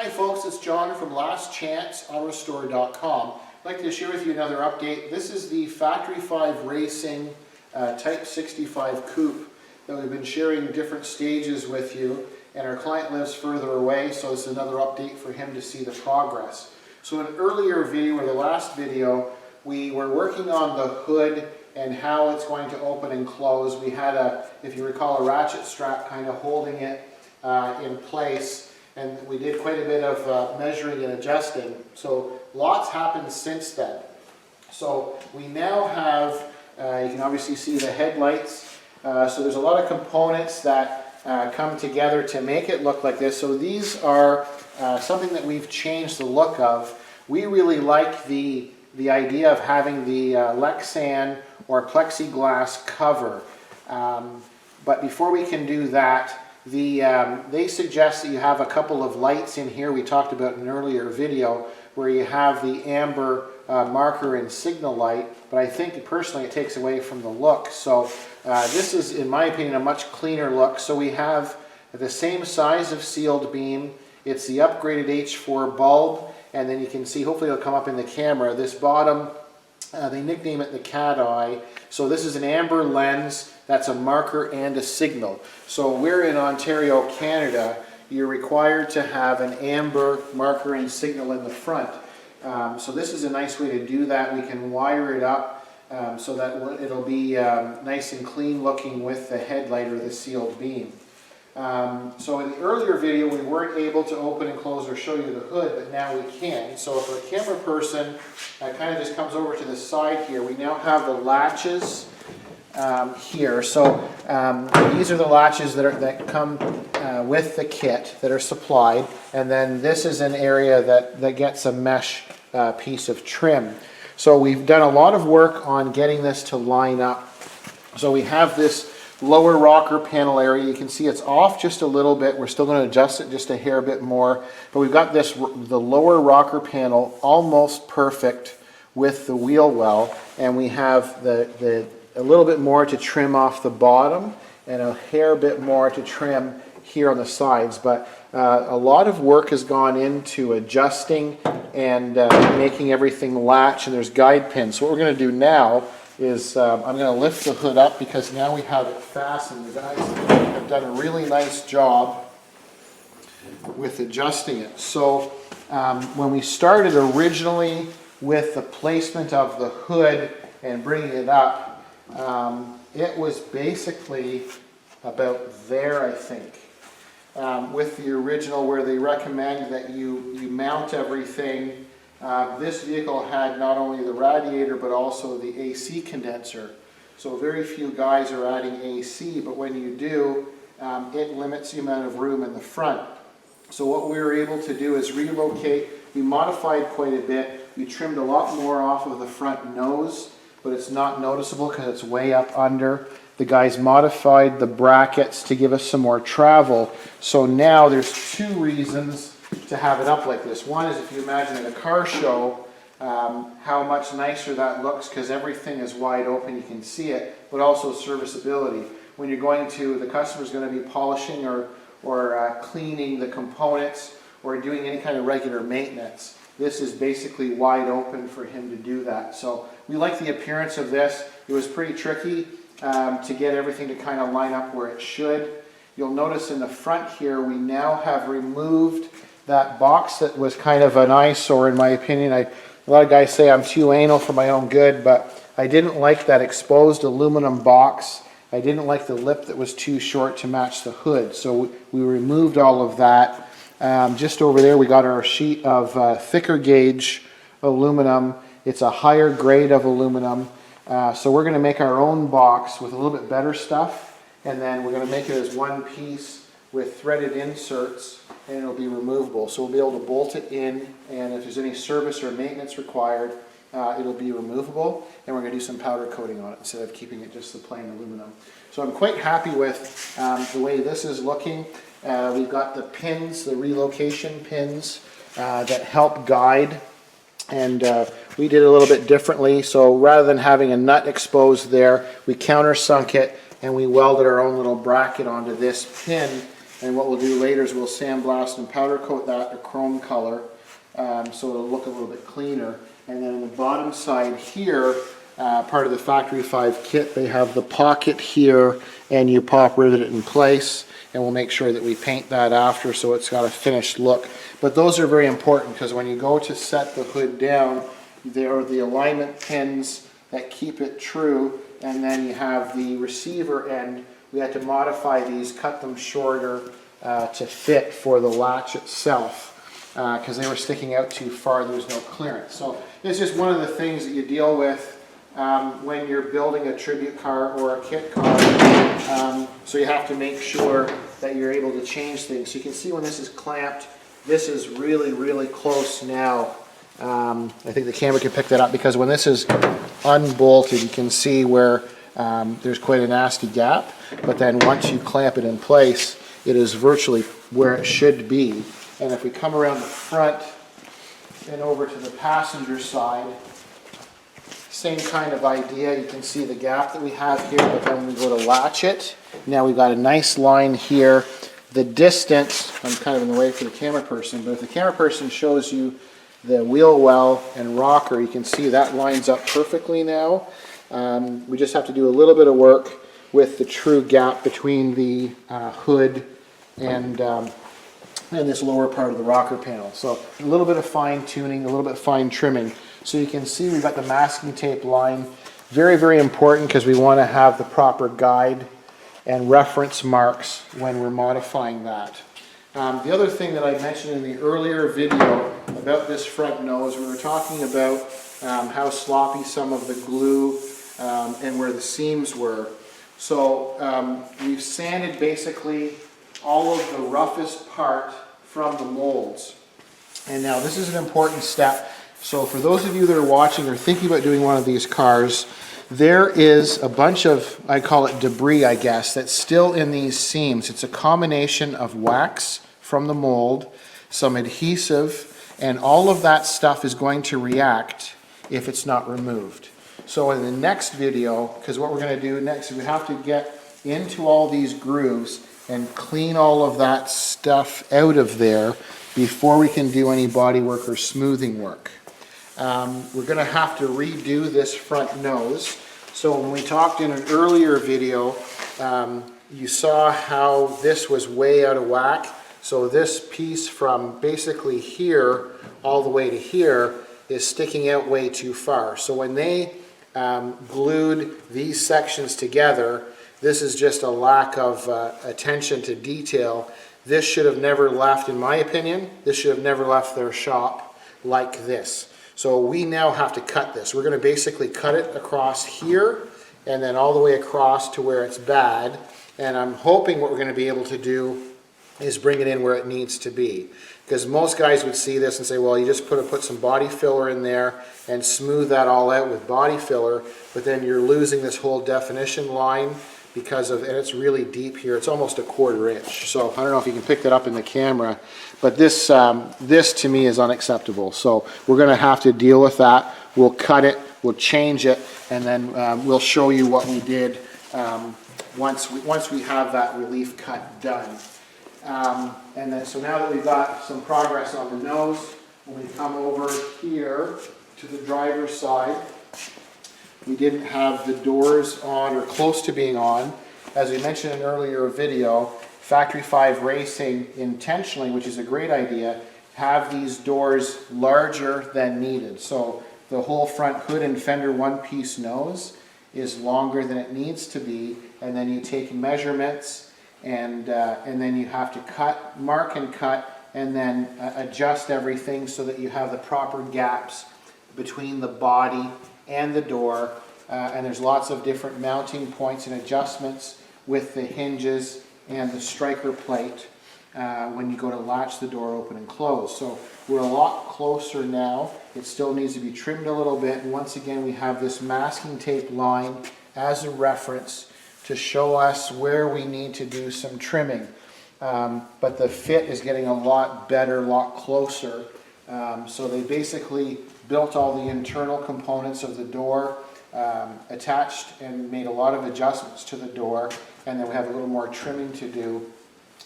Hi folks, it's John from lastchanceautorestore.com. I'd like to share with you another update. This is the Factory 5 Racing Type 65 Coupe that we've been sharing different stages with you, and our client lives further away, so it's another update for him to see the progress. So in an earlier video, or the last video, we were working on the hood and how it's going to open and close. We had if you recall, a ratchet strap kind of holding it in place. And we did quite a bit of measuring and adjusting. So lots happened since then. So we now have, you can obviously see the headlights. So there's a lot of components that come together to make it look like this. So these are something that we've changed the look of. We really like the idea of having the Lexan or plexiglass cover. But before we can do that, they suggest that you have a couple of lights in here we talked about in an earlier video where you have the amber marker and signal light, but I think personally it takes away from the look. So this is, in my opinion, a much cleaner look. So we have the same size of sealed beam. It's the upgraded H4 bulb, and then you can see, hopefully it'll come up in the camera, this bottom, they nickname it the cat eye. So this is an amber lens. That's a marker and a signal. So we're in Ontario, Canada. You're required to have an amber marker and signal in the front. So this is a nice way to do that. We can wire it up so that it'll be nice and clean looking with the headlight or the sealed beam. So in the earlier video we weren't able to open and close or show you the hood, but now we can. So for a camera person, kind of just comes over to the side here. We now have the latches here. So these are the latches that come with the kit that are supplied, and then this is an area that gets a mesh piece of trim. So we've done a lot of work on getting this to line up. So we have this lower rocker panel area. You can see it's off just a little bit. We're still going to adjust it just a hair bit more, but we've got the lower rocker panel almost perfect with the wheel well, and we have a little bit more to trim off the bottom and a hair bit more to trim here on the sides. But a lot of work has gone into adjusting and making everything latch, and there's guide pins. So what we're going to do now is I'm going to lift the hood up because now we have it fastened. The guys have done a really nice job with adjusting it. So when we started originally with the placement of the hood and bringing it up, it was basically about there, I think, with the original where they recommend that you mount everything. This vehicle had not only the radiator but also the AC condenser. So very few guys are adding AC, but when you do, it limits the amount of room in the front. So what we were able to do is relocate. We modified quite a bit. We trimmed a lot more off of the front nose, but it's not noticeable because it's way up under. The guys modified the brackets to give us some more travel. So now there's two reasons to have it up like this. One is, if you imagine at a car show, how much nicer that looks because everything is wide open, you can see it, but also serviceability. When you're going to, the customer's going to be polishing or cleaning the components or doing any kind of regular maintenance, this is basically wide open for him to do that. So we like the appearance of this. It was pretty tricky to get everything to kind of line up where it should. You'll notice in the front here we now have removed that box that was kind of an eyesore in my opinion. A lot of guys say I'm too anal for my own good, but I didn't like that exposed aluminum box. I didn't like the lip that was too short to match the hood. So we removed all of that. Just over there we got our sheet of thicker gauge aluminum. It's a higher grade of aluminum. So we're going to make our own box with a little bit better stuff, and then we're going to make it as one piece with threaded inserts, and it'll be removable. So we'll be able to bolt it in, and if there's any service or maintenance required, it'll be removable, and we're going to do some powder coating on it instead of keeping it just the plain aluminum. So I'm quite happy with the way this is looking. We've got the pins, the relocation pins that help guide, and we did it a little bit differently. So rather than having a nut exposed there, we countersunk it and we welded our own little bracket onto this pin And what we'll do later is we'll sandblast and powder coat that a chrome color, so it'll look a little bit cleaner. And then on the bottom side here, part of the Factory 5 kit, they have the pocket here, and you pop rivet it in place, and we'll make sure that we paint that after so it's got a finished look. But those are very important because when you go to set the hood down, there are the alignment pins that keep it true, and then you have the receiver end. We had to modify these, cut them shorter to fit for the latch itself because they were sticking out too far. There was no clearance. So it's just one of the things that you deal with when you're building a tribute car or a kit car. So you have to make sure that you're able to change things. So you can see when this is clamped, this is really, really close now. I think the camera can pick that up because when this is unbolted, you can see where there's quite a nasty gap. But then once you clamp it in place, it is virtually where it should be. And if we come around the front and over to the passenger side, same kind of idea. You can see the gap that we have here, but then when we go to latch it, now we've got a nice line here. The distance, I'm kind of in the way for the camera person, but if the camera person shows you the wheel well and rocker, you can see that lines up perfectly now. We just have to do a little bit of work with the true gap between the hood and this lower part of the rocker panel. So a little bit of fine tuning, a little bit of fine trimming. So you can see we've got the masking tape line. Very, very important because we want to have the proper guide and reference marks when we're modifying that. The other thing that I mentioned in the earlier video about this front nose, we were talking about how sloppy some of the glue and where the seams were. So we've sanded basically all of the roughest part from the molds. And now this is an important step. So for those of you that are watching or thinking about doing one of these cars, there is a bunch of, I call it debris, I guess, that's still in these seams. It's a combination of wax from the mold, some adhesive, and all of that stuff is going to react if it's not removed. So in the next video, because what we're going to do next is we have to get into all these grooves and clean all of that stuff out of there before we can do any body work or smoothing work. We're going to have to redo this front nose. So when we talked in an earlier video, you saw how this was way out of whack. So this piece from basically here all the way to here is sticking out way too far. So when they glued these sections together, this is just a lack of attention to detail. This should have never left, in my opinion, this should have never left their shop like this. So we now have to cut this. We're going to basically cut it across here and then all the way across to where it's bad. And I'm hoping what we're going to be able to do is bring it in where it needs to be. Because most guys would see this and say, well, you just put some body filler in there and smooth that all out with body filler, but then you're losing this whole definition line because of, and it's really deep here. It's almost a 1/4 inch. So I don't know if you can pick that up in the camera, but this to me is unacceptable. So we're going to have to deal with that. We'll cut it, we'll change it, and then we'll show you what we did once we have that relief cut done. And then, so now that we've got some progress on the nose, when we come over here to the driver's side, we didn't have the doors on or close to being on. As we mentioned in an earlier video, Factory 5 Racing intentionally, which is a great idea, have these doors larger than needed. So the whole front hood and fender one-piece nose is longer than it needs to be, and then you take measurements and then you have to cut, mark and cut, and then adjust everything so that you have the proper gaps between the body and the door. And there's lots of different mounting points and adjustments with the hinges and the striker plate when you go to latch the door open and close. So we're a lot closer now. It still needs to be trimmed a little bit. And once again, we have this masking tape line as a reference to show us where we need to do some trimming. But the fit is getting a lot better, a lot closer. So they basically built all the internal components of the door, attached and made a lot of adjustments to the door, and then we have a little more trimming to do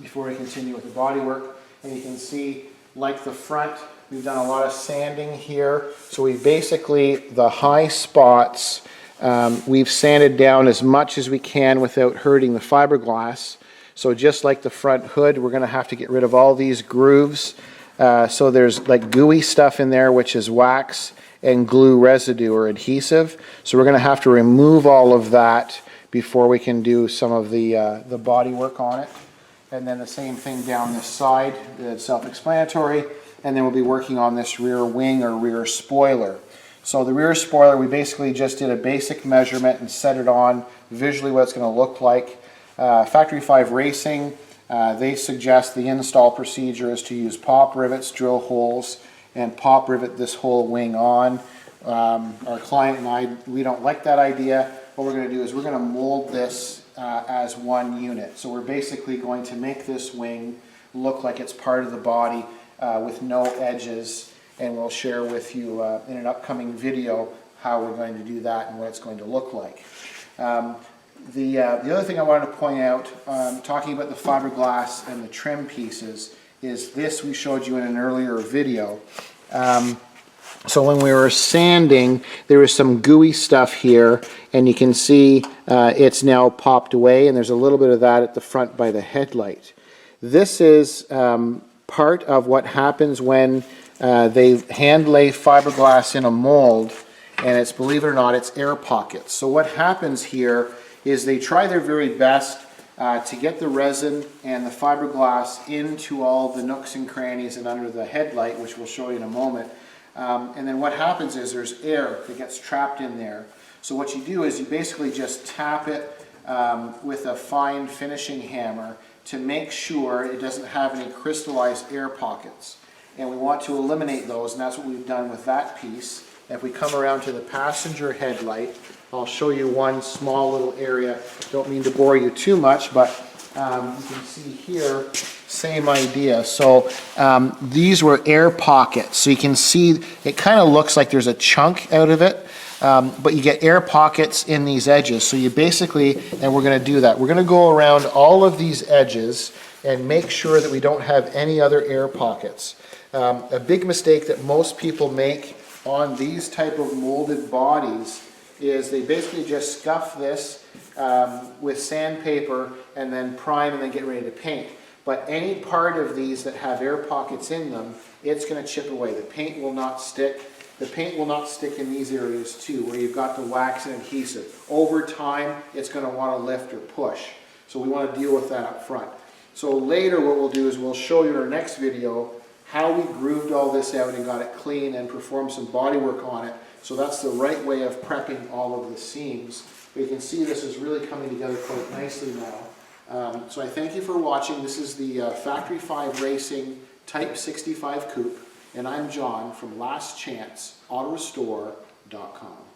before we continue with the body work. And you can see, like the front, we've done a lot of sanding here. So we basically, the high spots, we've sanded down as much as we can without hurting the fiberglass. So just like the front hood, we're going to have to get rid of all these grooves. So there's like gooey stuff in there, which is wax and glue residue or adhesive. So we're going to have to remove all of that before we can do some of the body work on it. And then the same thing down this side, it's self-explanatory. And then we'll be working on this rear wing or rear spoiler. So the rear spoiler, we basically just did a basic measurement and set it on visually what it's going to look like. Factory 5 Racing, they suggest the install procedure is to use pop rivets, drill holes, and pop rivet this whole wing on. Our client and I, we don't like that idea. What we're going to do is we're going to mold this as one unit. So we're basically going to make this wing look like it's part of the body with no edges, and we'll share with you in an upcoming video how we're going to do that and what it's going to look like. The other thing I wanted to point out, talking about the fiberglass and the trim pieces, is this we showed you in an earlier video. So when we were sanding, there was some gooey stuff here, and you can see it's now popped away, and there's a little bit of that at the front by the headlight. This is part of what happens when they hand lay fiberglass in a mold, and it's, believe it or not, it's air pockets. So what happens here is they try their very best to get the resin and the fiberglass into all the nooks and crannies and under the headlight, which we'll show you in a moment. And then what happens is there's air that gets trapped in there. So what you do is you basically just tap it with a fine finishing hammer to make sure it doesn't have any crystallized air pockets. And we want to eliminate those, and that's what we've done with that piece. If we come around to the passenger headlight, I'll show you one small little area. Don't mean to bore you too much, but you can see here, same idea. So these were air pockets. So you can see it kind of looks like there's a chunk out of it, but you get air pockets in these edges. So you basically, and we're going to do that, we're going to go around all of these edges and make sure that we don't have any other air pockets. A big mistake that most people make on these type of molded bodies is they basically just scuff this with sandpaper and then prime and then get ready to paint. But any part of these that have air pockets in them, it's going to chip away. The paint will not stick. The paint will not stick in these areas too, where you've got the wax and adhesive. Over time, it's going to want to lift or push. So we want to deal with that up front. So later what we'll do is we'll show you in our next video how we grooved all this out and got it clean and performed some body work on it. So that's the right way of prepping all of the seams. But you can see this is really coming together quite nicely now. So I thank you for watching. This is the Factory 5 Racing Type 65 Coupe, and I'm John from lastchanceautorestore.com.